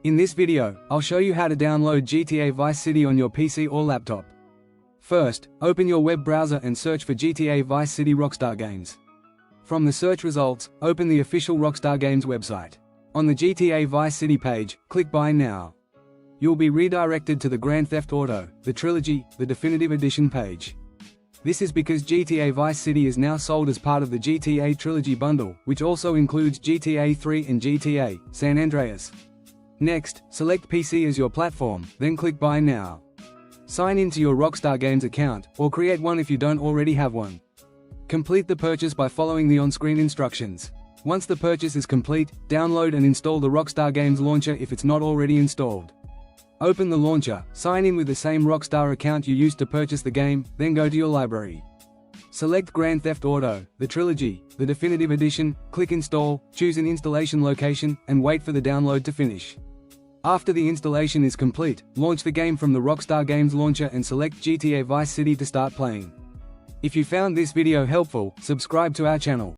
In this video, I'll show you how to download GTA Vice City on your PC or laptop. First, open your web browser and search for GTA Vice City Rockstar Games. From the search results, open the official Rockstar Games website. On the GTA Vice City page, click Buy Now. You'll be redirected to the Grand Theft Auto, the Trilogy, the Definitive Edition page. This is because GTA Vice City is now sold as part of the GTA Trilogy bundle, which also includes GTA 3 and GTA San Andreas. Next, select PC as your platform, then click Buy Now. Sign into your Rockstar Games account, or create one if you don't already have one. Complete the purchase by following the on-screen instructions. Once the purchase is complete, download and install the Rockstar Games launcher if it's not already installed. Open the launcher, sign in with the same Rockstar account you used to purchase the game, then go to your library. Select Grand Theft Auto, the Trilogy, the Definitive Edition, click Install, choose an installation location, and wait for the download to finish. After the installation is complete, launch the game from the Rockstar Games launcher and select GTA Vice City to start playing. If you found this video helpful, subscribe to our channel.